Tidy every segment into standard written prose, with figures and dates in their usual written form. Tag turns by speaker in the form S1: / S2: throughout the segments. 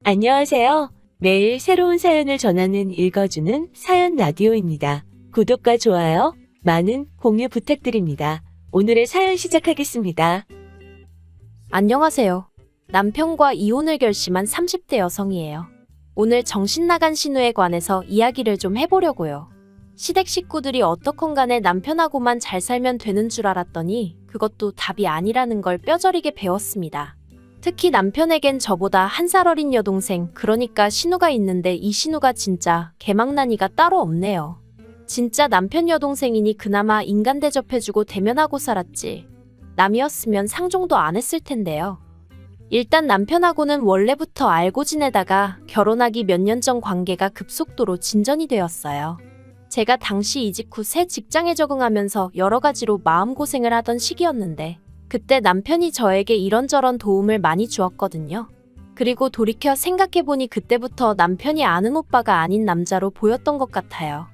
S1: 안녕하세요. 매일 새로운 사연을 전하는 읽어주는 사연 라디오입니다. 구독과 좋아요, 많은 공유 부탁드립니다. 오늘의 사연 시작하겠습니다.
S2: 안녕하세요. 남편과 이혼을 결심한 30대 여성이에요. 오늘 정신 나간 신우에 관해서 이야기를 좀 해보려고요. 시댁 식구들이 어떻건 간에 남편하고만 잘 살면 되는 줄 알았더니 그것도 답이 아니라는 걸 뼈저리게 배웠습니다. 특히 남편에겐 저보다 한 살 어린 여동생, 그러니까 신우가 있는데 이 신우가 진짜 개망나니가 따로 없네요. 진짜 남편 여동생이니 그나마 인간 대접해주고 대면하고 살았지. 남이었으면 상종도 안 했을 텐데요. 일단 남편하고는 원래부터 알고 지내다가 결혼하기 몇 년 전 관계가 급속도로 진전이 되었어요. 제가 당시 이직 후 새 직장에 적응하면서 여러 가지로 마음고생을 하던 시기였는데 그때 남편이 저에게 이런저런 도움을 많이 주었거든요. 그리고 돌이켜 생각해보니 그때부터 남편이 아는 오빠가 아닌 남자로 보였던 것 같아요.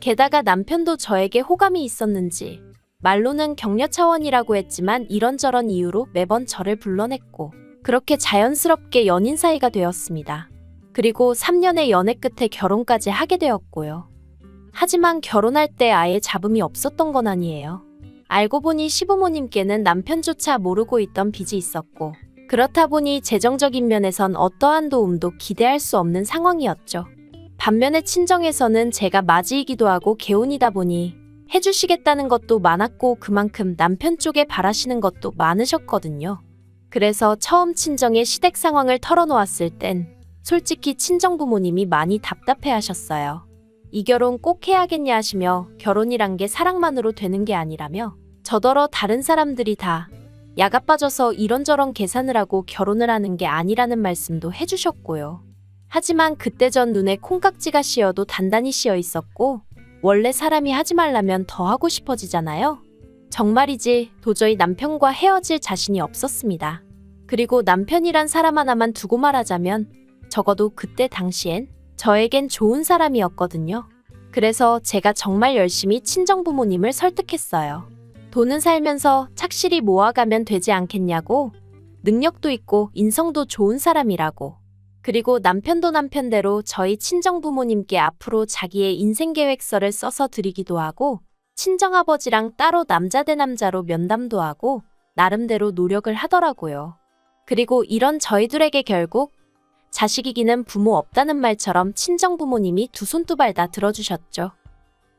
S2: 게다가 남편도 저에게 호감이 있었는지 말로는 격려 차원이라고 했지만 이런저런 이유로 매번 저를 불러냈고 그렇게 자연스럽게 연인 사이가 되었습니다. 그리고 3년의 연애 끝에 결혼까지 하게 되었고요. 하지만 결혼할 때 아예 잡음이 없었던 건 아니에요. 알고 보니 시부모님께는 남편조차 모르고 있던 빚이 있었고 그렇다 보니 재정적인 면에선 어떠한 도움도 기대할 수 없는 상황이었죠. 반면에 친정에서는 제가 맞이이기도 하고 개혼이다 보니 해주시겠다는 것도 많았고 그만큼 남편 쪽에 바라시는 것도 많으셨거든요. 그래서 처음 친정의 시댁 상황을 털어놓았을 땐 솔직히 친정부모님이 많이 답답해하셨어요. 이 결혼 꼭 해야겠냐 하시며 결혼이란 게 사랑만으로 되는 게 아니라며 저더러 다른 사람들이 다 야가 빠져서 이런저런 계산을 하고 결혼을 하는 게 아니라는 말씀도 해주셨고요. 하지만 그때 전 눈에 콩깍지가 씌어도 단단히 씌어 있었고 원래 사람이 하지 말라면 더 하고 싶어지잖아요. 정말이지 도저히 남편과 헤어질 자신이 없었습니다. 그리고 남편이란 사람 하나만 두고 말하자면 적어도 그때 당시엔 저에겐 좋은 사람이었거든요. 그래서 제가 정말 열심히 친정부모님을 설득했어요. 돈은 살면서 착실히 모아가면 되지 않겠냐고, 능력도 있고 인성도 좋은 사람이라고. 그리고 남편도 남편대로 저희 친정부모님께 앞으로 자기의 인생계획서를 써서 드리기도 하고 친정아버지랑 따로 남자 대 남자로 면담도 하고 나름대로 노력을 하더라고요. 그리고 이런 저희들에게 결국 자식이기는 부모 없다는 말처럼 친정부모님이 두 손 두 발 다 들어주셨죠.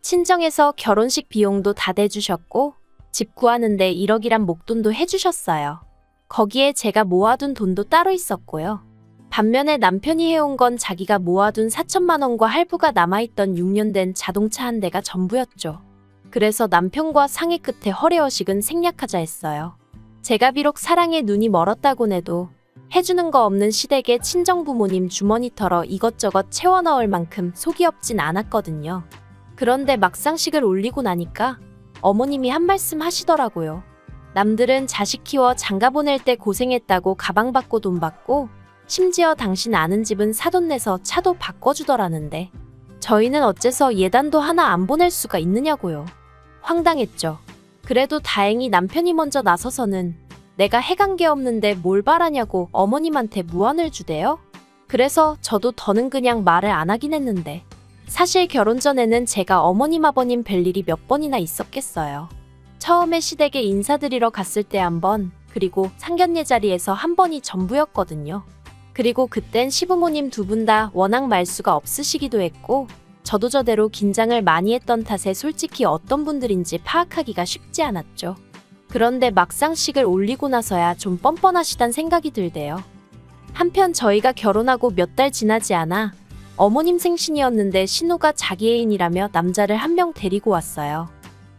S2: 친정에서 결혼식 비용도 다 대주셨고 집 구하는데 1억이란 목돈도 해주셨어요. 거기에 제가 모아둔 돈도 따로 있었고요. 반면에 남편이 해온 건 자기가 모아둔 4천만 원과 할부가 남아있던 6년 된 자동차 한 대가 전부였죠. 그래서 남편과 상의 끝에 허례허식은 생략하자 했어요. 제가 비록 사랑에 눈이 멀었다곤 해도 해주는 거 없는 시댁에 친정부모님 주머니 털어 이것저것 채워 넣을 만큼 속이 없진 않았거든요. 그런데 막상식을 올리고 나니까 어머님이 한 말씀 하시더라고요. 남들은 자식 키워 장가 보낼 때 고생했다고 가방 받고 돈 받고 심지어 당신 아는 집은 사돈 내서 차도 바꿔주더라는데 저희는 어째서 예단도 하나 안 보낼 수가 있느냐고요. 황당했죠. 그래도 다행히 남편이 먼저 나서서는 내가 해간 게 없는데 뭘 바라냐고 어머님한테 무안을 주대요. 그래서 저도 더는 그냥 말을 안 하긴 했는데 사실 결혼 전에는 제가 어머님 아버님 뵐 일이 몇 번이나 있었겠어요. 처음에 시댁에 인사드리러 갔을 때 한 번, 그리고 상견례 자리에서 한 번이 전부였거든요. 그리고 그땐 시부모님 두 분 다 워낙 말수가 없으시기도 했고 저도 저대로 긴장을 많이 했던 탓에 솔직히 어떤 분들인지 파악하기가 쉽지 않았죠. 그런데 막상 식을 올리고 나서야 좀 뻔뻔하시단 생각이 들대요. 한편 저희가 결혼하고 몇 달 지나지 않아 어머님 생신이었는데 신우가 자기 애인이라며 남자를 한 명 데리고 왔어요.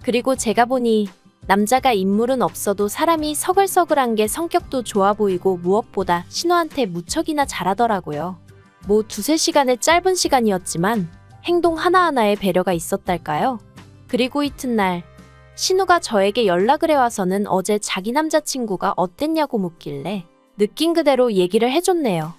S2: 그리고 제가 보니 남자가 인물은 없어도 사람이 서글서글한 게 성격도 좋아 보이고 무엇보다 신우한테 무척이나 잘하더라고요. 뭐 2-3시간의 짧은 시간이었지만 행동 하나하나에 배려가 있었달까요? 그리고 이튿날 신우가 저에게 연락을 해와서는 어제 자기 남자친구가 어땠냐고 묻길래 느낀 그대로 얘기를 해줬네요.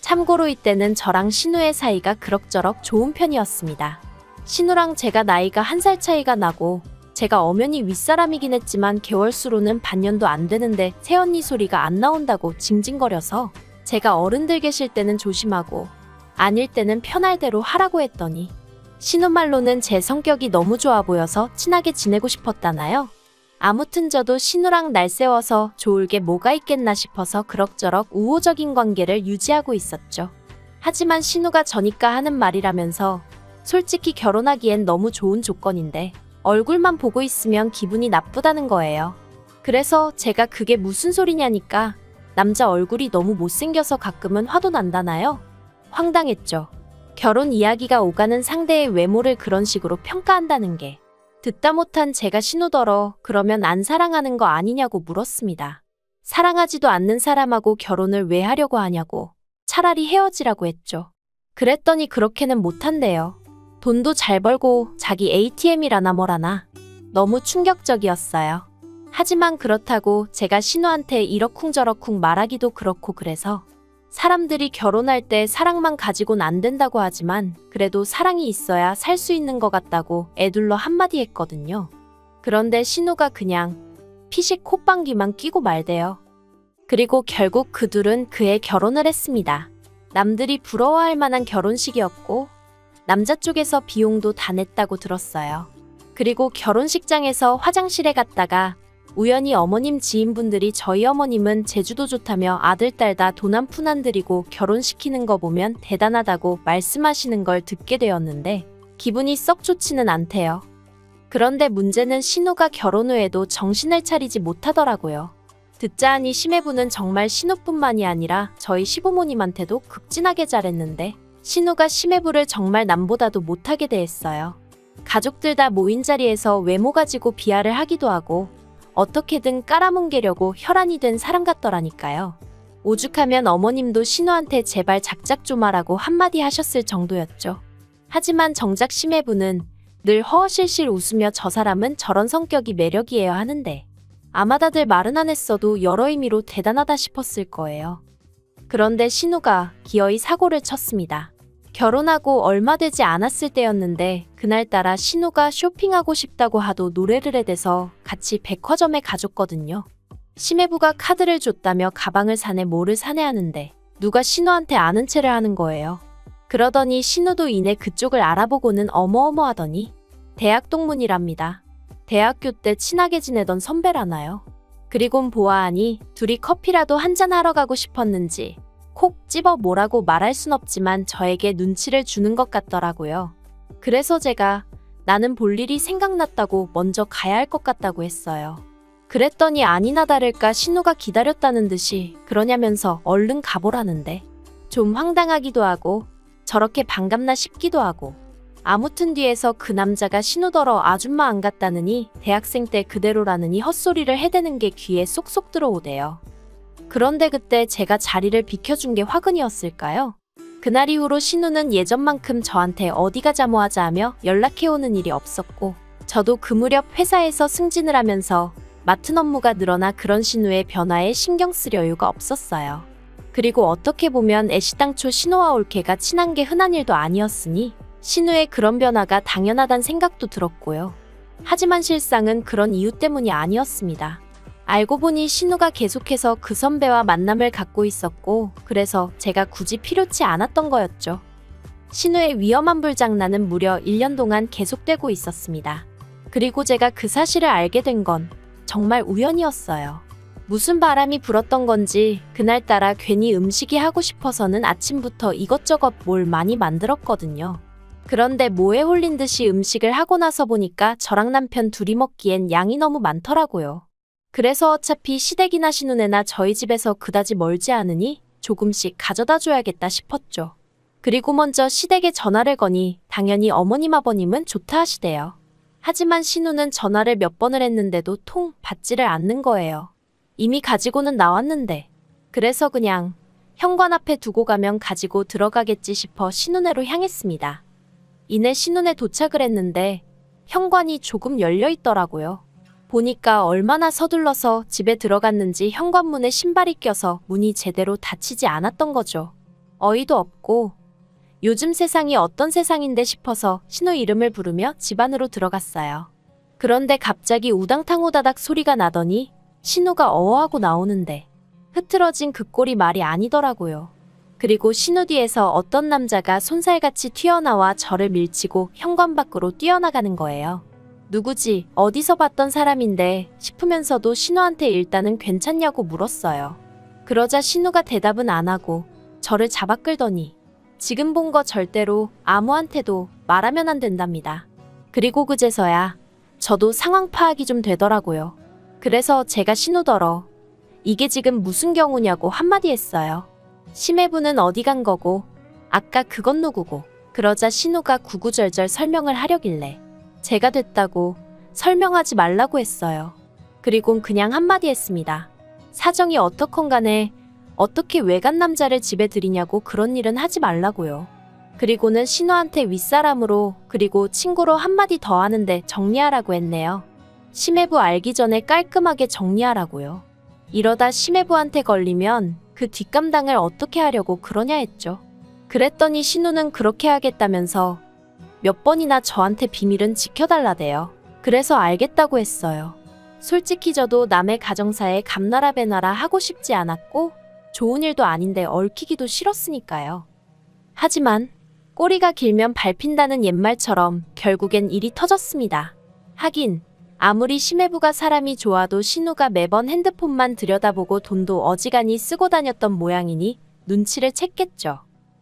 S2: 참고로 이때는 저랑 신우의 사이가 그럭저럭 좋은 편이었습니다. 신우랑 제가 나이가 1살 차이가 나고 제가 엄연히 윗사람이긴 했지만 개월수로는 반년도 안 되는데 새언니 소리가 안 나온다고 징징거려서 제가 어른들 계실 때는 조심하고 아닐 때는 편할 대로 하라고 했더니 신우 말로는 제 성격이 너무 좋아 보여서 친하게 지내고 싶었다나요? 아무튼 저도 신우랑 날 세워서 좋을 게 뭐가 있겠나 싶어서 그럭저럭 우호적인 관계를 유지하고 있었죠. 하지만 신우가 저니까 하는 말이라면서 솔직히 결혼하기엔 너무 좋은 조건인데 얼굴만 보고 있으면 기분이 나쁘다는 거예요. 그래서 제가 그게 무슨 소리냐니까 남자 얼굴이 너무 못생겨서 가끔은 화도 난다나요? 황당했죠. 결혼 이야기가 오가는 상대의 외모를 그런 식으로 평가한다는 게. 듣다 못한 제가 신우더러 그러면 안 사랑하는 거 아니냐고 물었습니다. 사랑하지도 않는 사람하고 결혼을 왜 하려고 하냐고. 차라리 헤어지라고 했죠. 그랬더니 그렇게는 못한대요. 돈도 잘 벌고 자기 ATM이라나 뭐라나. 너무 충격적이었어요. 하지만 그렇다고 제가 신우한테 이러쿵저러쿵 말하기도 그렇고 그래서 사람들이 결혼할 때 사랑만 가지곤 안 된다고 하지만 그래도 사랑이 있어야 살 수 있는 것 같다고 애둘러 한마디 했거든요. 그런데 신우가 그냥 피식 콧방귀만 끼고 말대요. 그리고 결국 그 둘은 그해 결혼을 했습니다. 남들이 부러워할 만한 결혼식이었고 남자 쪽에서 비용도 다 냈다고 들었어요. 그리고 결혼식장에서 화장실에 갔다가 우연히 어머님 지인분들이 저희 어머님은 제주도 좋다며 아들, 딸 다 돈 한 푼 안 들이고 결혼시키는 거 보면 대단하다고 말씀하시는 걸 듣게 되었는데 기분이 썩 좋지는 않대요. 그런데 문제는 신우가 결혼 후에도 정신을 차리지 못하더라고요. 듣자 하니 시매부는 정말 신우뿐만이 아니라 저희 시부모님한테도 극진하게 잘했는데 신우가 시매부를 정말 남보다도 못하게 대했어요. 가족들 다 모인 자리에서 외모 가지고 비하를 하기도 하고 어떻게든 깔아뭉개려고 혈안이 된 사람 같더라니까요. 오죽하면 어머님도 신우한테 제발 작작 좀 하라고 한마디 하셨을 정도였죠. 하지만 정작 시매부는 늘 허허실실 웃으며 저 사람은 저런 성격이 매력이에요 하는데 아마 다들 말은 안 했어도 여러 의미로 대단하다 싶었을 거예요. 그런데 신우가 기어이 사고를 쳤습니다. 결혼하고 얼마 되지 않았을 때였는데 그날따라 신우가 쇼핑하고 싶다고 하도 노래를 해대서 같이 백화점에 가줬거든요. 시매부가 카드를 줬다며 가방을 사네 뭐를 사네 하는데 누가 신우한테 아는 체를 하는 거예요. 그러더니 신우도 이내 그쪽을 알아보고는 어머어머하더니 대학 동문이랍니다. 대학교 때 친하게 지내던 선배라나요. 그리곤 보아하니 둘이 커피라도 한잔하러 가고 싶었는지 콕 집어 뭐라고 말할 순 없지만 저에게 눈치를 주는 것 같더라고요. 그래서 제가 나는 볼 일이 생각났다고 먼저 가야 할 것 같다고 했어요. 그랬더니 아니나 다를까 신우가 기다렸다는 듯이 그러냐면서 얼른 가보라는데 좀 황당하기도 하고 저렇게 반갑나 싶기도 하고 아무튼 뒤에서 그 남자가 신우더러 아줌마 안 갔다느니 대학생 때 그대로라느니 헛소리를 해대는 게 귀에 쏙쏙 들어오대요. 그런데 그때 제가 자리를 비켜준 게 화근이었을까요? 그날 이후로 신우는 예전만큼 저한테 어디 가자 뭐 하자 하며 연락해오는 일이 없었고 저도 그 무렵 회사에서 승진을 하면서 맡은 업무가 늘어나 그런 신우의 변화에 신경 쓸 여유가 없었어요. 그리고 어떻게 보면 애시당초 신우와 올케가 친한 게 흔한 일도 아니었으니 신우의 그런 변화가 당연하단 생각도 들었고요. 하지만 실상은 그런 이유 때문이 아니었습니다. 알고 보니 신우가 계속해서 그 선배와 만남을 갖고 있었고 그래서 제가 굳이 필요치 않았던 거였죠. 신우의 위험한 불장난은 무려 1년 동안 계속되고 있었습니다. 그리고 제가 그 사실을 알게 된 건 정말 우연이었어요. 무슨 바람이 불었던 건지 그날따라 괜히 음식이 하고 싶어서는 아침부터 이것저것 뭘 많이 만들었거든요. 그런데 뭐에 홀린 듯이 음식을 하고 나서 보니까 저랑 남편 둘이 먹기엔 양이 너무 많더라고요. 그래서 어차피 시댁이나 신우네나 저희 집에서 그다지 멀지 않으니 조금씩 가져다 줘야겠다 싶었죠. 그리고 먼저 시댁에 전화를 거니 당연히 어머님 아버님은 좋다 하시대요. 하지만 신우는 전화를 몇 번을 했는데도 통 받지를 않는 거예요. 이미 가지고는 나왔는데. 그래서 그냥 현관 앞에 두고 가면 가지고 들어가겠지 싶어 신우네로 향했습니다. 이내 신우네 도착을 했는데 현관이 조금 열려 있더라고요. 보니까 얼마나 서둘러서 집에 들어갔는지 현관문에 신발이 껴서 문이 제대로 닫히지 않았던 거죠. 어이도 없고 요즘 세상이 어떤 세상인데 싶어서 신우 이름을 부르며 집 안으로 들어갔어요. 그런데 갑자기 우당탕 후다닥 소리가 나더니 신우가 어어하고 나오는데 흐트러진 그 꼴이 말이 아니더라고요. 그리고 신우 뒤에서 어떤 남자가 손살같이 튀어나와 저를 밀치고 현관 밖으로 뛰어나가는 거예요. 누구지? 어디서 봤던 사람인데 싶으면서도 신우한테 일단은 괜찮냐고 물었어요. 그러자 신우가 대답은 안 하고 저를 잡아 끌더니 지금 본 거 절대로 아무한테도 말하면 안 된답니다. 그리고 그제서야 저도 상황 파악이 좀 되더라고요. 그래서 제가 신우더러 이게 지금 무슨 경우냐고 한마디 했어요. 심해부는 어디 간 거고 아까 그건 누구고. 그러자 신우가 구구절절 설명을 하려길래 제가 됐다고 설명하지 말라고 했어요. 그리곤 그냥 한마디 했습니다. 사정이 어떻건 간에 어떻게 외간 남자를 집에 들이냐고 그런 일은 하지 말라고요. 그리고는 신우한테 윗사람으로 그리고 친구로 한마디 더 하는데 정리하라고 했네요. 심해부 알기 전에 깔끔하게 정리하라고요. 이러다 심해부한테 걸리면 그 뒷감당을 어떻게 하려고 그러냐 했죠. 그랬더니 신우는 그렇게 하겠다면서 몇 번이나 저한테 비밀은 지켜달라대요. 그래서 알겠다고 했어요. 솔직히 저도 남의 가정사에 감나라 배나라 하고 싶지 않았고 좋은 일도 아닌데 얽히기도 싫었으니까요. 하지만 꼬리가 길면 밟힌다는 옛말처럼 결국엔 일이 터졌습니다. 하긴 아무리 심해부가 사람이 좋아도 신우가 매번 핸드폰만 들여다보고 돈도 어지간히 쓰고 다녔던 모양이니 눈치를 챘겠죠.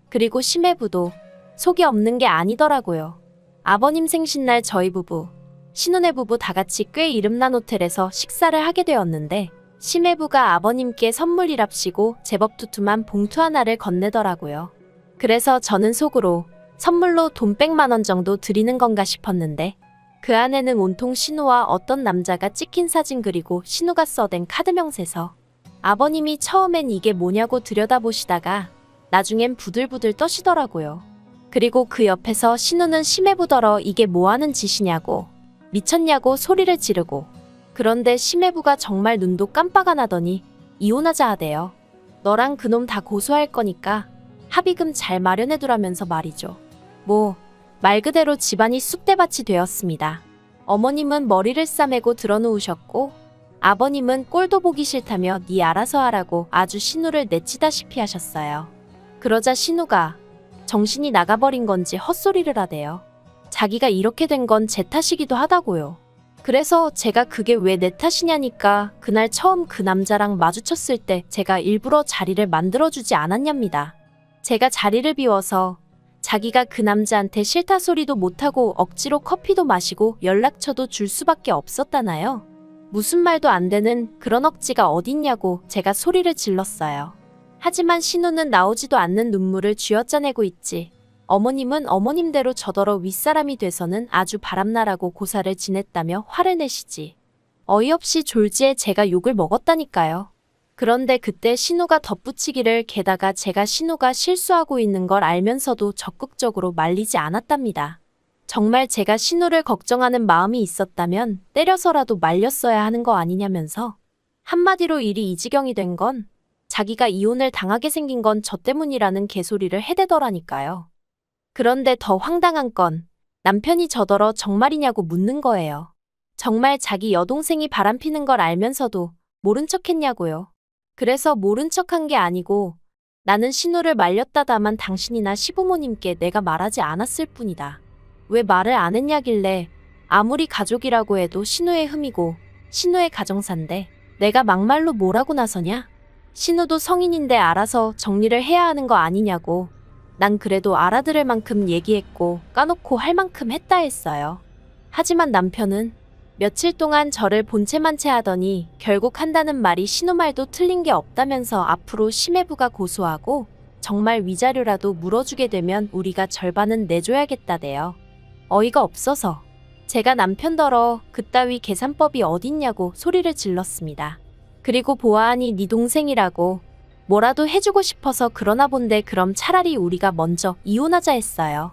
S2: 그리고 심해부도 속이 없는 게 아니더라고요. 아버님 생신날 저희 부부, 신혼의 부부 다 같이 꽤 이름난 호텔에서 식사를 하게 되었는데 심해부가 아버님께 선물이랍시고 제법 두툼한 봉투 하나를 건네더라고요. 그래서 저는 속으로 선물로 돈 100만 원 정도 드리는 건가 싶었는데 그 안에는 온통 신우와 어떤 남자가 찍힌 사진 그리고 신우가 써댄 카드 명세서. 아버님이 처음엔 이게 뭐냐고 들여다보시다가 나중엔 부들부들 떠시더라고요. 그리고 그 옆에서 신우는 심해부더러 이게 뭐하는 짓이냐고 미쳤냐고 소리를 지르고 그런데 심해부가 정말 눈도 깜빡 안 하더니 이혼하자 하대요. 너랑 그놈 다 고소할 거니까 합의금 잘 마련해두라면서 말이죠. 말 그대로 집안이 쑥대밭이 되었습니다. 어머님은 머리를 싸매고 드러누우셨고 아버님은 꼴도 보기 싫다며 네 알아서 하라고 아주 신우를 내치다시피 하셨어요. 그러자 신우가 정신이 나가버린 건지 헛소리를 하대요. 자기가 이렇게 된 건 제 탓이기도 하다고요. 그래서 제가 그게 왜 내 탓이냐니까 그날 처음 그 남자랑 마주쳤을 때 제가 일부러 자리를 만들어주지 않았냐입니다. 제가 자리를 비워서 자기가 그 남자한테 싫다 소리도 못하고 억지로 커피도 마시고 연락처도 줄 수밖에 없었다나요. 무슨 말도 안 되는 그런 억지가 어딨냐고 제가 소리를 질렀어요. 하지만 신우는 나오지도 않는 눈물을 쥐어짜내고 있지. 어머님은 어머님대로 저더러 윗사람이 돼서는 아주 바람나라고 고사를 지냈다며 화를 내시지. 어이없이 졸지에 제가 욕을 먹었다니까요. 그런데 그때 신우가 덧붙이기를 게다가 제가 신우가 실수하고 있는 걸 알면서도 적극적으로 말리지 않았답니다. 정말 제가 신우를 걱정하는 마음이 있었다면 때려서라도 말렸어야 하는 거 아니냐면서 한마디로 일이 이 지경이 된 건 자기가 이혼을 당하게 생긴 건 저 때문이라는 개소리를 해대더라니까요. 그런데 더 황당한 건 남편이 저더러 정말이냐고 묻는 거예요. 정말 자기 여동생이 바람피는 걸 알면서도 모른 척 했냐고요. 그래서 모른 척한 게 아니고 나는 신우를 말렸다다만 당신이나 시부모님께 내가 말하지 않았을 뿐이다. 왜 말을 안 했냐길래 아무리 가족이라고 해도 신우의 흠이고 신우의 가정사인데 내가 막말로 뭐라고 나서냐? 신우도 성인인데 알아서 정리를 해야 하는 거 아니냐고. 난 그래도 알아들을 만큼 얘기했고 까놓고 할 만큼 했다 했어요. 하지만 남편은 며칠 동안 저를 본체만체 하더니 결국 한다는 말이 신우 말도 틀린 게 없다면서 앞으로 심해부가 고소하고 정말 위자료라도 물어주게 되면 우리가 절반은 내줘야겠다대요. 어이가 없어서 제가 남편더러 그따위 계산법이 어딨냐고 소리를 질렀습니다. 그리고 보아하니 네 동생이라고 뭐라도 해주고 싶어서 그러나 본데 그럼 차라리 우리가 먼저 이혼하자 했어요.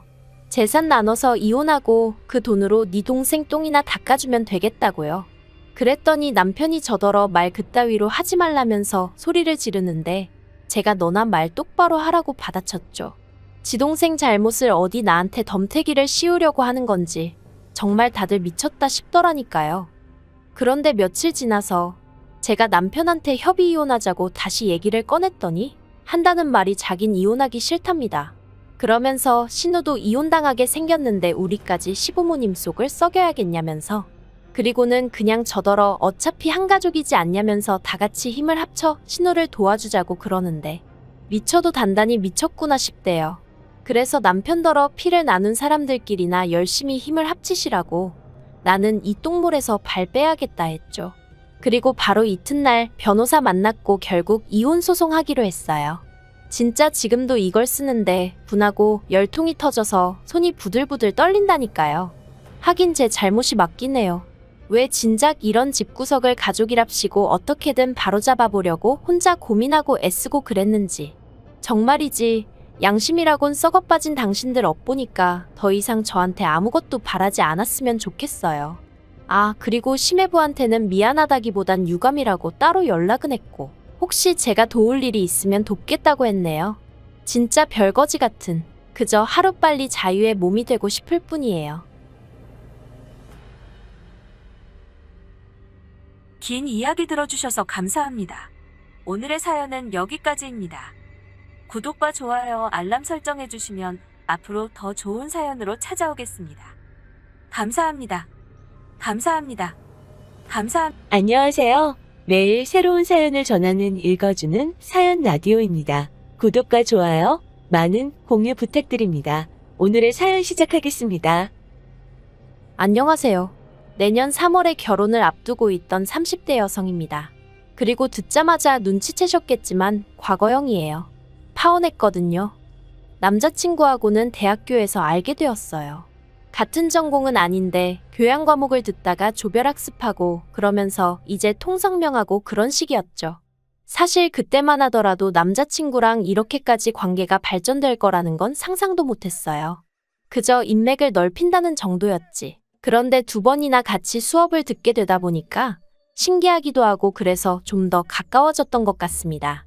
S2: 재산 나눠서 이혼하고 그 돈으로 네 동생 똥이나 닦아주면 되겠다고요. 그랬더니 남편이 저더러 말 그따위로 하지 말라면서 소리를 지르는데 제가 너나 말 똑바로 하라고 받아쳤죠. 지 동생 잘못을 어디 나한테 덤태기를 씌우려고 하는 건지 정말 다들 미쳤다 싶더라니까요. 그런데 며칠 지나서 제가 남편한테 협의 이혼하자고 다시 얘기를 꺼냈더니 한다는 말이 자긴 이혼하기 싫답니다. 그러면서 신우도 이혼당하게 생겼는데 우리까지 시부모님 속을 썩여야겠냐면서, 그리고는 그냥 저더러 어차피 한 가족이지 않냐면서 다 같이 힘을 합쳐 신우를 도와주자고 그러는데 미쳐도 단단히 미쳤구나 싶대요. 그래서 남편더러 피를 나눈 사람들끼리나 열심히 힘을 합치시라고 나는 이 똥물에서 발 빼야겠다 했죠. 그리고 바로 이튿날 변호사 만났고 결국 이혼 소송하기로 했어요. 진짜 지금도 이걸 쓰는데 분하고 열통이 터져서 손이 부들부들 떨린다니까요. 하긴 제 잘못이 맞긴 해요. 왜 진작 이런 집구석을 가족이랍시고 어떻게든 바로잡아 보려고 혼자 고민하고 애쓰고 그랬는지. 정말이지 양심이라곤 썩어빠진 당신들 엇보니까 더 이상 저한테 아무것도 바라지 않았으면 좋겠어요. 아, 그리고 심해부한테는 미안하다기보단 유감이라고 따로 연락은 했고 혹시 제가 도울 일이 있으면 돕겠다고 했네요. 진짜 별거지 같은, 그저 하루빨리 자유의 몸이 되고 싶을 뿐이에요.
S1: 긴 이야기 들어주셔서 감사합니다. 오늘의 사연은 여기까지입니다. 구독과 좋아요, 알람 설정해주시면 앞으로 더 좋은 사연으로 찾아오겠습니다. 감사합니다. 안녕하세요. 매일 새로운 사연을 전하는 읽어주는 사연 라디오입니다. 구독과 좋아요, 많은 공유 부탁드립니다. 오늘의 사연 시작하겠습니다.
S2: 안녕하세요. 내년 3월에 결혼을 앞두고 있던 30대 여성입니다. 그리고 듣자마자 눈치채셨겠지만 과거형이에요. 파혼했거든요. 남자친구하고는 대학교에서 알게 되었어요. 같은 전공은 아닌데 교양 과목을 듣다가 조별학습하고 그러면서 이제 통성명하고 그런 식이었죠. 사실 그때만 하더라도 남자친구랑 이렇게까지 관계가 발전될 거라는 건 상상도 못했어요. 그저 인맥을 넓힌다는 정도였지. 그런데 2번이나 같이 수업을 듣게 되다 보니까 신기하기도 하고 그래서 좀 더 가까워졌던 것 같습니다.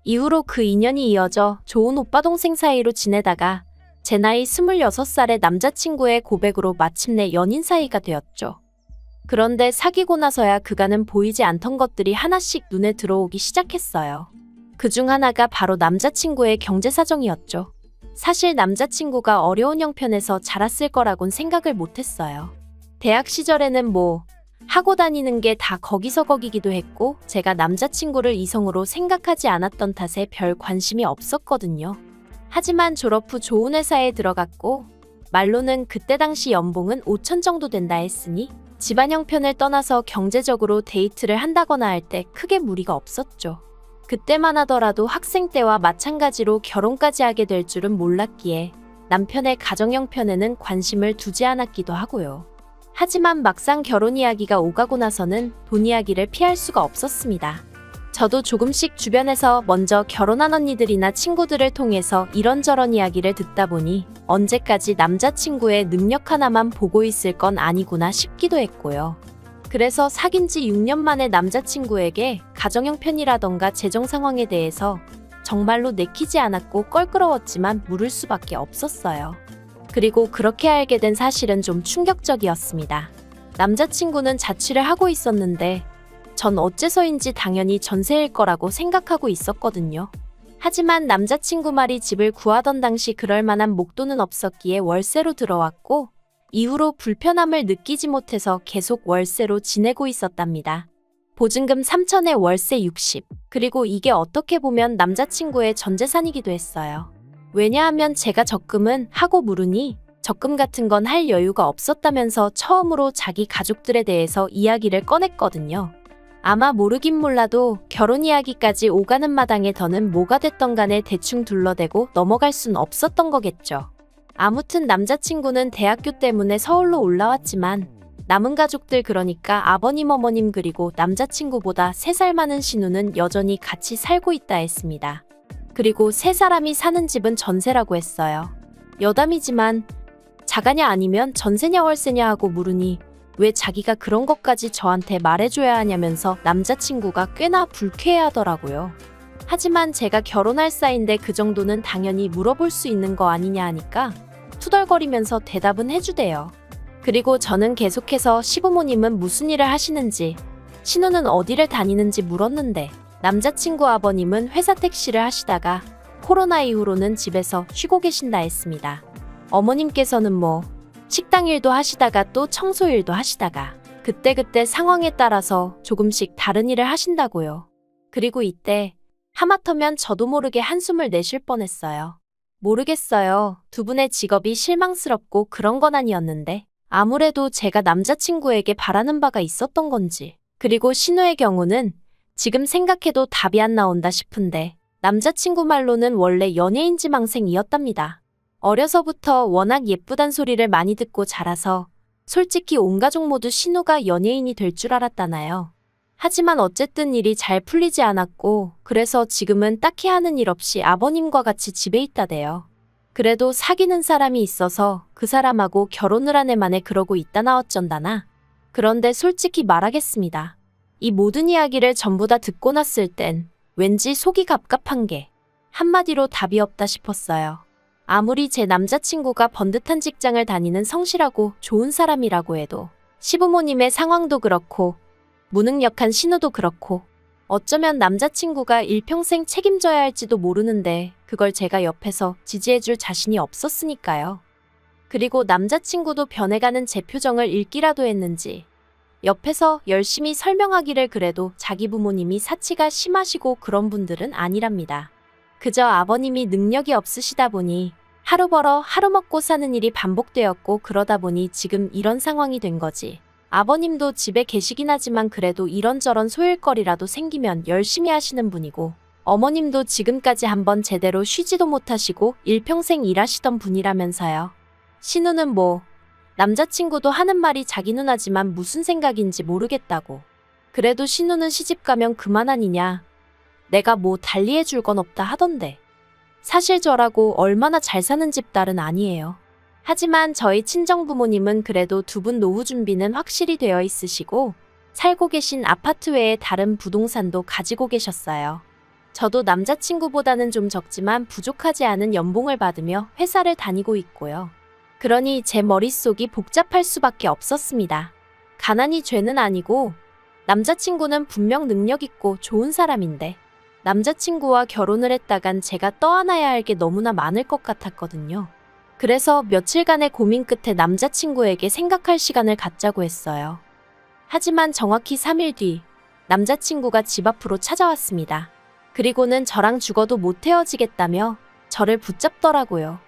S2: 이후로 그 인연이 이어져 좋은 오빠 동생 사이로 지내다가 제 나이 26살의 남자친구의 고백으로 마침내 연인 사이가 되었죠. 그런데 사귀고 나서야 그간은 보이지 않던 것들이 하나씩 눈에 들어오기 시작했어요. 그중 하나가 바로 남자친구의 경제 사정이었죠. 사실 남자친구가 어려운 형편에서 자랐을 거라곤 생각을 못했어요. 대학 시절에는 하고 다니는 게 다 거기서 거기기도 했고 제가 남자친구를 이성으로 생각하지 않았던 탓에 별 관심이 없었거든요. 하지만 졸업 후 좋은 회사에 들어갔고 말로는 그때 당시 연봉은 5천 정도 된다 했으니 집안 형편을 떠나서 경제적으로 데이트를 한다거나 할 때 크게 무리가 없었죠. 그때만 하더라도 학생 때와 마찬가지로 결혼까지 하게 될 줄은 몰랐기에 남편의 가정 형편에는 관심을 두지 않았기도 하고요. 하지만 막상 결혼 이야기가 오가고 나서는 돈 이야기를 피할 수가 없었습니다. 저도 조금씩 주변에서 먼저 결혼한 언니들이나 친구들을 통해서 이런저런 이야기를 듣다 보니 언제까지 남자친구의 능력 하나만 보고 있을 건 아니구나 싶기도 했고요. 그래서 사귄 지 6년 만에 남자친구에게 가정 형편이라던가 재정 상황에 대해서 정말로 내키지 않았고 껄끄러웠지만 물을 수밖에 없었어요. 그리고 그렇게 알게 된 사실은 좀 충격적이었습니다. 남자친구는 자취를 하고 있었는데 전 어째서인지 당연히 전세일 거라고 생각하고 있었거든요. 하지만 남자친구 말이 집을 구하던 당시 그럴 만한 목돈은 없었기에 월세로 들어왔고 이후로 불편함을 느끼지 못해서 계속 월세로 지내고 있었답니다. 보증금 3천에 월세 60. 그리고 이게 어떻게 보면 남자친구의 전 재산이기도 했어요. 왜냐하면 제가 적금은 하고 물으니 적금 같은 건 할 여유가 없었다면서 처음으로 자기 가족들에 대해서 이야기를 꺼냈거든요. 아마 모르긴 몰라도 결혼 이야기까지 오가는 마당에 더는 뭐가 됐던 간에 대충 둘러대고 넘어갈 순 없었던 거겠죠. 아무튼 남자친구는 대학교 때문에 서울로 올라왔지만 남은 가족들 그러니까 아버님 어머님 그리고 남자친구보다 3살 많은 신우는 여전히 같이 살고 있다 했습니다. 그리고 3사람이 사는 집은 전세라고 했어요. 여담이지만 자가냐 아니면 전세냐 월세냐 하고 물으니 왜 자기가 그런 것까지 저한테 말해줘야 하냐면서 남자친구가 꽤나 불쾌해하더라고요. 하지만 제가 결혼할 사이인데 그 정도는 당연히 물어볼 수 있는 거 아니냐 하니까 투덜거리면서 대답은 해주대요. 그리고 저는 계속해서 시부모님은 무슨 일을 하시는지, 신우는 어디를 다니는지 물었는데 남자친구 아버님은 회사 택시를 하시다가 코로나 이후로는 집에서 쉬고 계신다 했습니다. 어머님께서는 뭐 식당 일도 하시다가 또 청소 일도 하시다가 그때그때 상황에 따라서 조금씩 다른 일을 하신다고요. 그리고 이때 하마터면 저도 모르게 한숨을 내쉴 뻔했어요. 모르겠어요. 두 분의 직업이 실망스럽고 그런 건 아니었는데 아무래도 제가 남자친구에게 바라는 바가 있었던 건지, 그리고 신우의 경우는 지금 생각해도 답이 안 나온다 싶은데 남자친구 말로는 원래 연예인 지망생이었답니다. 어려서부터 워낙 예쁘단 소리를 많이 듣고 자라서 솔직히 온 가족 모두 신우가 연예인이 될 줄 알았다나요. 하지만 어쨌든 일이 잘 풀리지 않았고 그래서 지금은 딱히 하는 일 없이 아버님과 같이 집에 있다대요. 그래도 사귀는 사람이 있어서 그 사람하고 결혼을 한 해 만에 그러고 있다나 어쩐다나. 그런데 솔직히 말하겠습니다. 이 모든 이야기를 전부 다 듣고 났을 땐 왠지 속이 갑갑한 게 한마디로 답이 없다 싶었어요. 아무리 제 남자친구가 번듯한 직장을 다니는 성실하고 좋은 사람이라고 해도 시부모님의 상황도 그렇고 무능력한 신우도 그렇고 어쩌면 남자친구가 일평생 책임져야 할지도 모르는데 그걸 제가 옆에서 지지해줄 자신이 없었으니까요. 그리고 남자친구도 변해가는 제 표정을 읽기라도 했는지 옆에서 열심히 설명하기를 그래도 자기 부모님이 사치가 심하시고 그런 분들은 아니랍니다. 그저 아버님이 능력이 없으시다 보니 하루 벌어 하루 먹고 사는 일이 반복되었고 그러다 보니 지금 이런 상황이 된 거지. 아버님도 집에 계시긴 하지만 그래도 이런저런 소일거리라도 생기면 열심히 하시는 분이고 어머님도 지금까지 한번 제대로 쉬지도 못하시고 일평생 일하시던 분이라면서요. 신우는 뭐 남자친구도 하는 말이 자기 누나지만 무슨 생각인지 모르겠다고. 그래도 신우는 시집가면 그만 아니냐. 내가 뭐 달리 해줄 건 없다 하던데. 사실 저라고 얼마나 잘 사는 집딸은 아니에요. 하지만 저희 친정부모님은 그래도 두 분 노후 준비는 확실히 되어 있으시고 살고 계신 아파트 외에 다른 부동산도 가지고 계셨어요. 저도 남자친구보다는 좀 적지만 부족하지 않은 연봉을 받으며 회사를 다니고 있고요. 그러니 제 머릿속이 복잡할 수밖에 없었습니다. 가난이 죄는 아니고 남자친구는 분명 능력 있고 좋은 사람인데 남자친구와 결혼을 했다간 제가 떠안아야 할 게 너무나 많을 것 같았거든요. 그래서 며칠간의 고민 끝에 남자친구에게 생각할 시간을 갖자고 했어요. 하지만 정확히 3일 뒤 남자친구가 집 앞으로 찾아왔습니다. 그리고는 저랑 죽어도 못 헤어지겠다며 저를 붙잡더라고요.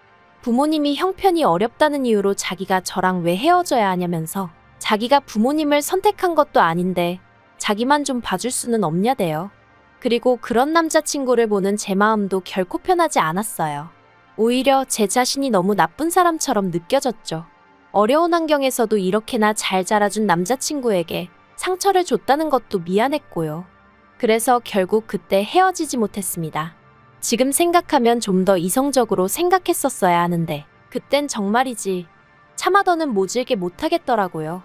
S2: 부모님이 형편이 어렵다는 이유로 자기가 저랑 왜 헤어져야 하냐면서 자기가 부모님을 선택한 것도 아닌데 자기만 좀 봐줄 수는 없냐대요. 그리고 그런 남자친구를 보는 제 마음도 결코 편하지 않았어요. 오히려 제 자신이 너무 나쁜 사람처럼 느껴졌죠. 어려운 환경에서도 이렇게나 잘 자라준 남자친구에게 상처를 줬다는 것도 미안했고요. 그래서 결국 그때 헤어지지 못했습니다. 지금 생각하면 좀 더 이성적으로 생각했었어야 하는데 그땐 정말이지 참아더는 모질게 못하겠더라고요.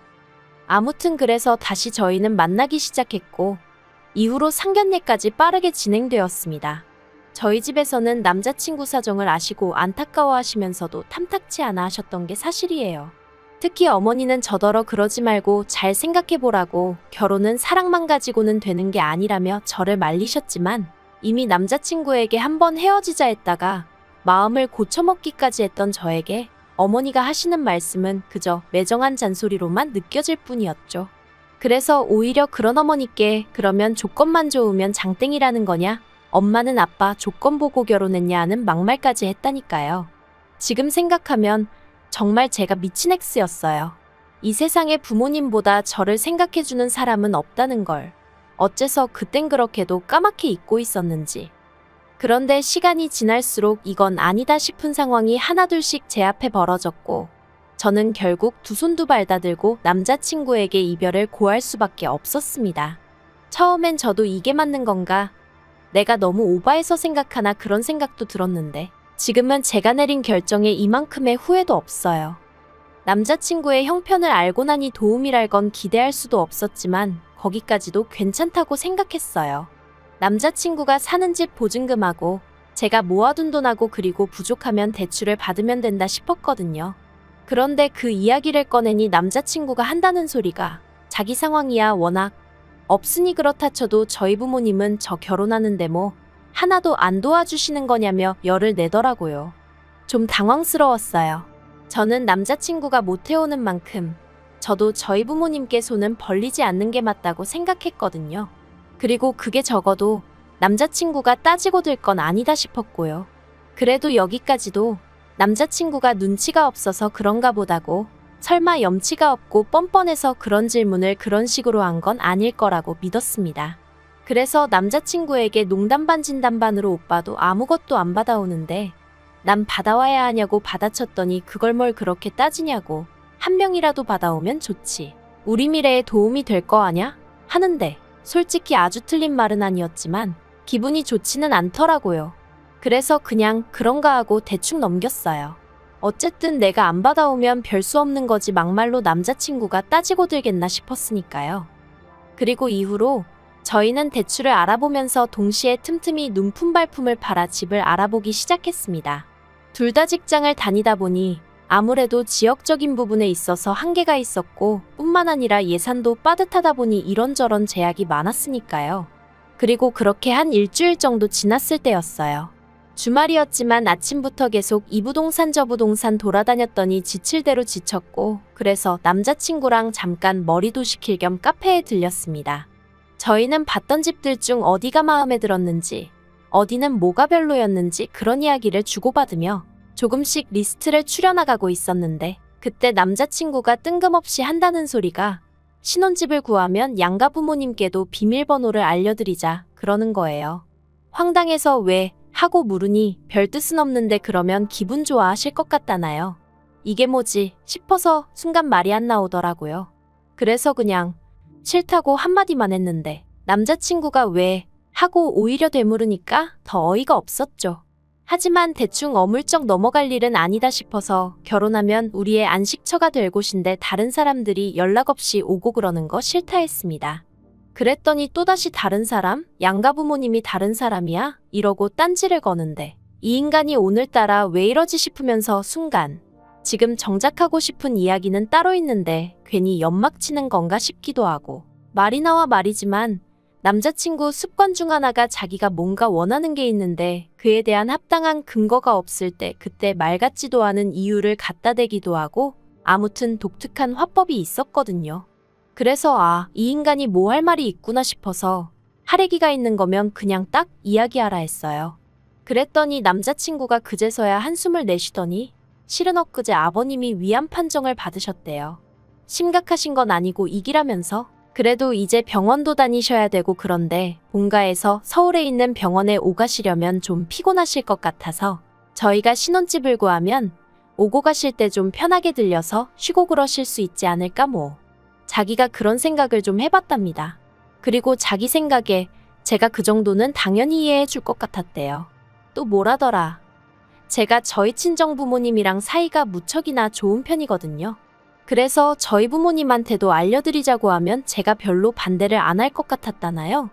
S2: 아무튼 그래서 다시 저희는 만나기 시작했고 이후로 상견례까지 빠르게 진행되었습니다. 저희 집에서는 남자친구 사정을 아시고 안타까워하시면서도 탐탁치 않아 하셨던 게 사실이에요. 특히 어머니는 저더러 그러지 말고 잘 생각해보라고 결혼은 사랑만 가지고는 되는 게 아니라며 저를 말리셨지만 이미 남자친구에게 한번 헤어지자 했다가 마음을 고쳐먹기까지 했던 저에게 어머니가 하시는 말씀은 그저 매정한 잔소리로만 느껴질 뿐이었죠. 그래서 오히려 그런 어머니께 그러면 조건만 좋으면 장땡이라는 거냐? 엄마는 아빠 조건 보고 결혼했냐 하는 막말까지 했다니까요. 지금 생각하면 정말 제가 미친 X였어요. 이 세상에 부모님보다 저를 생각해주는 사람은 없다는 걸 어째서 그땐 그렇게도 까맣게 잊고 있었는지. 그런데 시간이 지날수록 이건 아니다 싶은 상황이 하나둘씩 제 앞에 벌어졌고 저는 결국 두 손 두 발 다 들고 남자친구에게 이별을 고할 수밖에 없었습니다. 처음엔 저도 이게 맞는 건가? 내가 너무 오바해서 생각하나 그런 생각도 들었는데 지금은 제가 내린 결정에 이만큼의 후회도 없어요. 남자친구의 형편을 알고 나니 도움이랄 건 기대할 수도 없었지만 거기까지도 괜찮다고 생각했어요. 남자친구가 사는 집 보증금하고 제가 모아둔 돈하고 그리고 부족하면 대출을 받으면 된다 싶었거든요. 그런데 그 이야기를 꺼내니 남자친구가 한다는 소리가 자기 상황이야 워낙 없으니 그렇다 쳐도 저희 부모님은 저 결혼하는데 뭐 하나도 안 도와주시는 거냐며 열을 내더라고요. 좀 당황스러웠어요. 저는 남자친구가 못해오는 만큼 저도 저희 부모님께 손은 벌리지 않는 게 맞다고 생각했거든요. 그리고 그게 적어도 남자친구가 따지고 들 건 아니다 싶었고요. 그래도 여기까지도 남자친구가 눈치가 없어서 그런가 보다고, 설마 염치가 없고 뻔뻔해서 그런 질문을 그런 식으로 한 건 아닐 거라고 믿었습니다. 그래서 남자친구에게 농담 반 진담 반으로 오빠도 아무것도 안 받아오는데 난 받아와야 하냐고 받아쳤더니 그걸 뭘 그렇게 따지냐고, 한 명이라도 받아오면 좋지, 우리 미래에 도움이 될 거 아냐? 하는데 솔직히 아주 틀린 말은 아니었지만 기분이 좋지는 않더라고요. 그래서 그냥 그런가 하고 대충 넘겼어요. 어쨌든 내가 안 받아오면 별 수 없는 거지 막말로 남자친구가 따지고 들겠나 싶었으니까요. 그리고 이후로 저희는 대출을 알아보면서 동시에 틈틈이 눈품발품을 팔아 집을 알아보기 시작했습니다. 둘 다 직장을 다니다 보니 아무래도 지역적인 부분에 있어서 한계가 있었고, 뿐만 아니라 예산도 빠듯하다 보니 이런저런 제약이 많았으니까요. 그리고 그렇게 한 일주일 정도 지났을 때였어요. 주말이었지만 아침부터 계속 이 부동산 저 부동산 돌아다녔더니 지칠 대로 지쳤고, 그래서 남자친구랑 잠깐 머리도 식힐 겸 카페에 들렸습니다. 저희는 봤던 집들 중 어디가 마음에 들었는지, 어디는 뭐가 별로였는지 그런 이야기를 주고받으며 조금씩 리스트를 추려나가고 있었는데, 그때 남자친구가 뜬금없이 한다는 소리가 신혼집을 구하면 양가 부모님께도 비밀번호를 알려드리자 그러는 거예요. 황당해서 왜 하고 물으니 별 뜻은 없는데 그러면 기분 좋아하실 것 같다나요. 이게 뭐지 싶어서 순간 말이 안 나오더라고요. 그래서 그냥 싫다고 한마디만 했는데 남자친구가 왜 하고 오히려 되물으니까 더 어이가 없었죠. 하지만 대충 어물쩍 넘어갈 일은 아니다 싶어서 결혼하면 우리의 안식처가 될 곳인데 다른 사람들이 연락 없이 오고 그러는 거 싫다 했습니다. 그랬더니 또다시 다른 사람? 양가 부모님이 다른 사람이야? 이러고 딴지를 거는데 이 인간이 오늘따라 왜 이러지 싶으면서 순간 지금 정작 하고 싶은 이야기는 따로 있는데 괜히 연막 치는 건가 싶기도 하고, 말이 나와 말이지만 남자친구 습관 중 하나가 자기가 뭔가 원하는 게 있는데 그에 대한 합당한 근거가 없을 때 그때 말 같지도 않은 이유를 갖다 대기도 하고, 아무튼 독특한 화법이 있었거든요. 그래서 이 인간이 뭐 할 말이 있구나 싶어서 할애기가 있는 거면 그냥 딱 이야기하라 했어요. 그랬더니 남자친구가 그제서야 한숨을 내쉬더니 실은 엊그제 아버님이 위암 판정을 받으셨대요. 심각하신 건 아니고 이기라면서 그래도 이제 병원도 다니셔야 되고 그런데 본가에서 서울에 있는 병원에 오가시려면 좀 피곤하실 것 같아서 저희가 신혼집을 구하면 오고 가실 때 좀 편하게 들려서 쉬고 그러실 수 있지 않을까 뭐. 자기가 그런 생각을 좀 해봤답니다. 그리고 자기 생각에 제가 그 정도는 당연히 이해해 줄 것 같았대요. 또 뭐라더라. 제가 저희 친정 부모님이랑 사이가 무척이나 좋은 편이거든요. 그래서 저희 부모님한테도 알려드리자고 하면 제가 별로 반대를 안 할 것 같았다나요?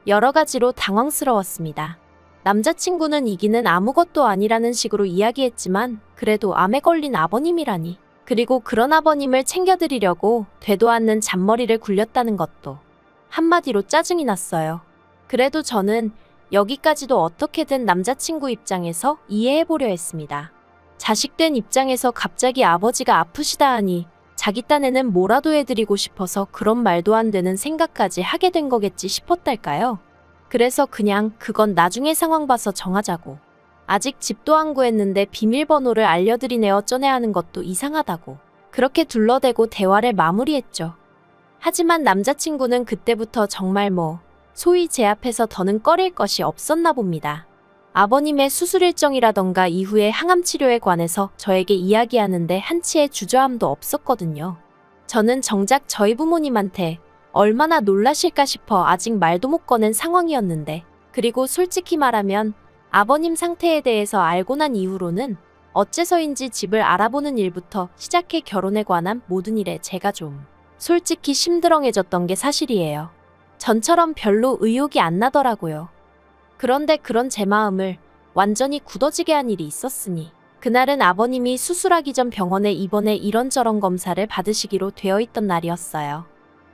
S2: 여러 가지로 당황스러웠습니다. 남자친구는 이기는 아무것도 아니라는 식으로 이야기했지만 그래도 암에 걸린 아버님이라니. 그리고 그런 아버님을 챙겨드리려고 되도 않는 잔머리를 굴렸다는 것도 한마디로 짜증이 났어요. 그래도 저는 여기까지도 어떻게든 남자친구 입장에서 이해해보려 했습니다. 자식된 입장에서 갑자기 아버지가 아프시다 하니 자기 딴에는 뭐라도 해드리고 싶어서 그런 말도 안 되는 생각까지 하게 된 거겠지 싶었달까요? 그래서 그냥 그건 나중에 상황 봐서 정하자고. 아직 집도 안 구했는데 비밀번호를 알려드리네 어쩌네 하는 것도 이상하다고. 그렇게 둘러대고 대화를 마무리했죠. 하지만 남자친구는 그때부터 정말 소위 제 앞에서 더는 꺼릴 것이 없었나 봅니다. 아버님의 수술 일정이라던가 이후의 항암 치료에 관해서 저에게 이야기하는데 한치의 주저함도 없었거든요. 저는 정작 저희 부모님한테 얼마나 놀라실까 싶어 아직 말도 못 꺼낸 상황이었는데, 그리고 솔직히 말하면 아버님 상태에 대해서 알고 난 이후로는 어째서인지 집을 알아보는 일부터 시작해 결혼에 관한 모든 일에 제가 좀 솔직히 심드렁해졌던 게 사실이에요. 전처럼 별로 의욕이 안 나더라고요. 그런데 그런 제 마음을 완전히 굳어지게 한 일이 있었으니, 그날은 아버님이 수술하기 전 병원에 입원해 이런저런 검사를 받으시기로 되어 있던 날이었어요.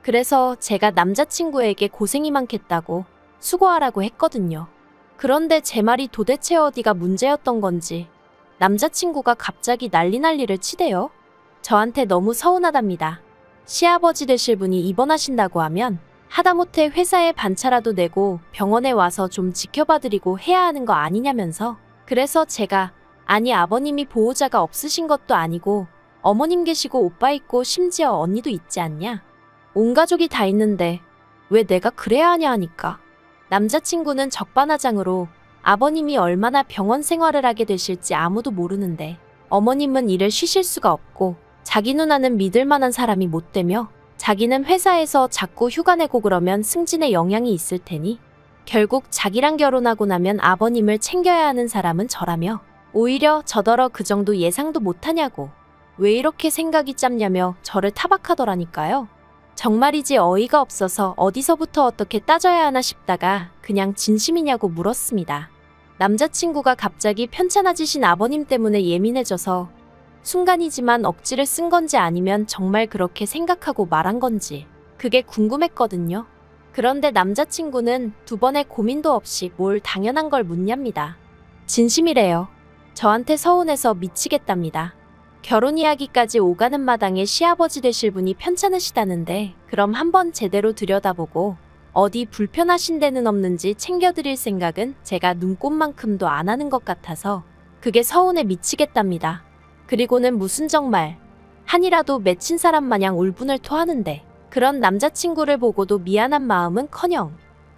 S2: 그래서 제가 남자친구에게 고생이 많겠다고 수고하라고 했거든요. 그런데 제 말이 도대체 어디가 문제였던 건지 남자친구가 갑자기 난리를 치대요. 저한테 너무 서운하답니다. 시아버지 되실 분이 입원하신다고 하면 하다못해 회사에 반차라도 내고 병원에 와서 좀 지켜봐드리고 해야 하는 거 아니냐면서. 그래서 제가 아니 아버님이 보호자가 없으신 것도 아니고 어머님 계시고 오빠 있고 심지어 언니도 있지 않냐? 온 가족이 다 있는데 왜 내가 그래야 하냐 하니까 남자친구는 적반하장으로 아버님이 얼마나 병원 생활을 하게 되실지 아무도 모르는데 어머님은 일을 쉬실 수가 없고 자기 누나는 믿을 만한 사람이 못 되며 자기는 회사에서 자꾸 휴가 내고 그러면 승진에 영향이 있을 테니 결국 자기랑 결혼하고 나면 아버님을 챙겨야 하는 사람은 저라며 오히려 저더러 그 정도 예상도 못하냐고 왜 이렇게 생각이 짧냐며 저를 타박하더라니까요. 정말이지 어이가 없어서 어디서부터 어떻게 따져야 하나 싶다가 그냥 진심이냐고 물었습니다. 남자친구가 갑자기 편찮아지신 아버님 때문에 예민해져서 순간이지만 억지를 쓴 건지 아니면 정말 그렇게 생각하고 말한 건지 그게 궁금했거든요. 그런데 남자친구는 두 번의 고민도 없이 뭘 당연한 걸 묻냐입니다. 진심이래요. 저한테 서운해서 미치겠답니다. 결혼 이야기까지 오가는 마당에 시아버지 되실 분이 편찮으시다는데 그럼 한번 제대로 들여다보고 어디 불편하신 데는 없는지 챙겨드릴 생각은 제가 눈꼽만큼도 안 하는 것 같아서 그게 서운해 미치겠답니다. 그리고는 무슨 정말 한이라도 맺힌 사람 마냥 울분을 토하는데 그런 남자친구를 보고도 미안한 마음은커녕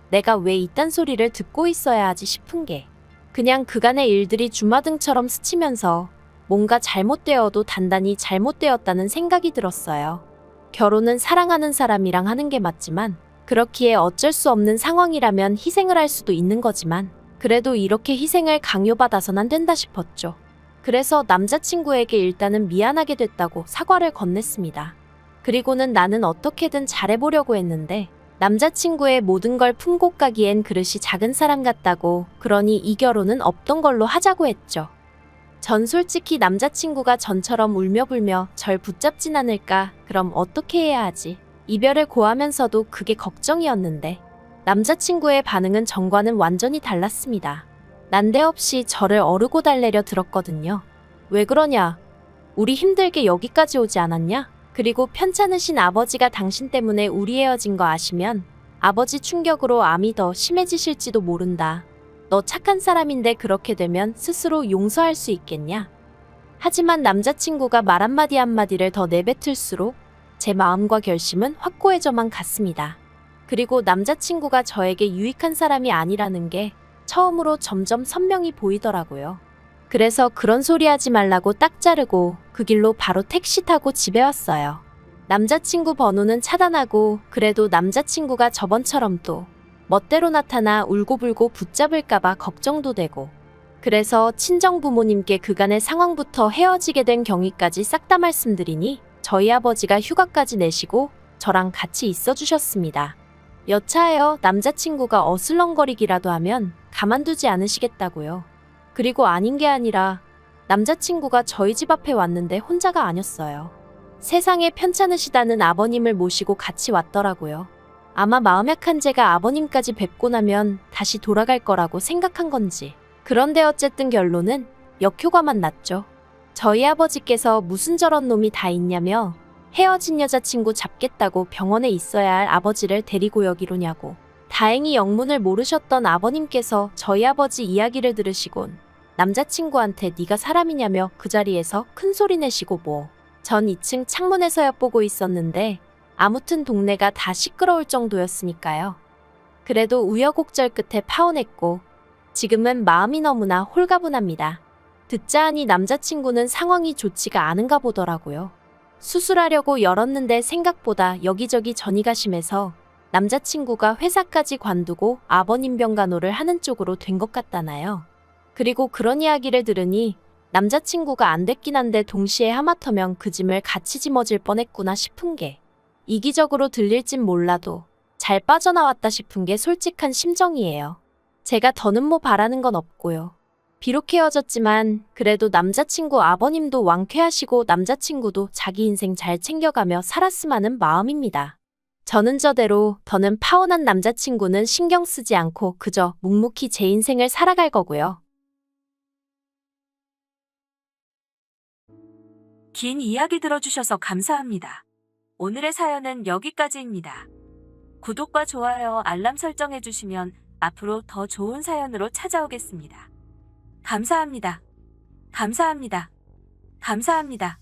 S2: 내가 왜 이딴 소리를 듣고 있어야 하지 싶은 게 그냥 그간의 일들이 주마등처럼 스치면서 뭔가 잘못되어도 단단히 잘못되었다는 생각이 들었어요. 결혼은 사랑하는 사람이랑 하는 게 맞지만 그렇기에 어쩔 수 없는 상황이라면 희생을 할 수도 있는 거지만 그래도 이렇게 희생을 강요받아선 안 된다 싶었죠. 그래서 남자친구에게 일단은 미안하게 됐다고 사과를 건넸습니다. 그리고는 나는 어떻게든 잘해보려고 했는데 남자친구의 모든 걸 품고 가기엔 그릇이 작은 사람 같다고 그러니 이 결혼은 없던 걸로 하자고 했죠. 전 솔직히 남자친구가 전처럼 울며불며 절 붙잡진 않을까 그럼 어떻게 해야 하지? 이별을 고하면서도 그게 걱정이었는데 남자친구의 반응은 전과는 완전히 달랐습니다. 난데없이 저를 어르고 달래려 들었거든요. 왜 그러냐? 우리 힘들게 여기까지 오지 않았냐? 그리고 편찮으신 아버지가 당신 때문에 우리 헤어진 거 아시면 아버지 충격으로 암이 더 심해지실지도 모른다. 너 착한 사람인데 그렇게 되면 스스로 용서할 수 있겠냐? 하지만 남자친구가 말 한마디 한마디를 더 내뱉을수록 제 마음과 결심은 확고해져만 갔습니다. 그리고 남자친구가 저에게 유익한 사람이 아니라는 게 처음으로 점점 선명히 보이더라고요. 그래서 그런 소리 하지 말라고 딱 자르고 그 길로 바로 택시 타고 집에 왔어요. 남자친구 번호는 차단하고 그래도 남자친구가 저번처럼 또 멋대로 나타나 울고불고 붙잡을까봐 걱정도 되고 그래서 친정 부모님께 그간의 상황부터 헤어지게 된 경위까지 싹 다 말씀드리니 저희 아버지가 휴가까지 내시고 저랑 같이 있어 주셨습니다. 여차하여 남자친구가 어슬렁거리기라도 하면 가만두지 않으시겠다고요. 그리고 아닌 게 아니라 남자친구가 저희 집 앞에 왔는데 혼자가 아니었어요. 세상에 편찮으시다는 아버님을 모시고 같이 왔더라고요. 아마 마음 약한 제가 아버님까지 뵙고 나면 다시 돌아갈 거라고 생각한 건지. 그런데 어쨌든 결론은 역효과만 났죠. 저희 아버지께서 무슨 저런 놈이 다 있냐며 헤어진 여자친구 잡겠다고 병원에 있어야 할 아버지를 데리고 여기로냐고. 다행히 영문을 모르셨던 아버님께서 저희 아버지 이야기를 들으시곤 남자친구한테 네가 사람이냐며 그 자리에서 큰 소리 내시고 전 2층 창문에서 엿보고 있었는데 아무튼 동네가 다 시끄러울 정도였으니까요. 그래도 우여곡절 끝에 파혼했고 지금은 마음이 너무나 홀가분합니다. 듣자 하니 남자친구는 상황이 좋지가 않은가 보더라고요. 수술하려고 열었는데 생각보다 여기저기 전이가 심해서 남자친구가 회사까지 관두고 아버님 병간호를 하는 쪽으로 된 것 같다나요. 그리고 그런 이야기를 들으니 남자친구가 안 됐긴 한데 동시에 하마터면 그 짐을 같이 짊어질 뻔했구나 싶은 게 이기적으로 들릴진 몰라도 잘 빠져나왔다 싶은 게 솔직한 심정이에요. 제가 더는 바라는 건 없고요. 비록 헤어졌지만 그래도 남자친구 아버님도 왕쾌하시고 남자친구도 자기 인생 잘 챙겨가며 살았음 하는 마음입니다. 저는 저대로 더는 파혼한 남자친구는 신경 쓰지 않고 그저 묵묵히 제 인생을 살아갈 거고요.
S1: 긴 이야기 들어주셔서 감사합니다. 오늘의 사연은 여기까지입니다. 구독과 좋아요, 알람 설정해주시면 앞으로 더 좋은 사연으로 찾아오겠습니다. 감사합니다. 감사합니다. 감사합니다.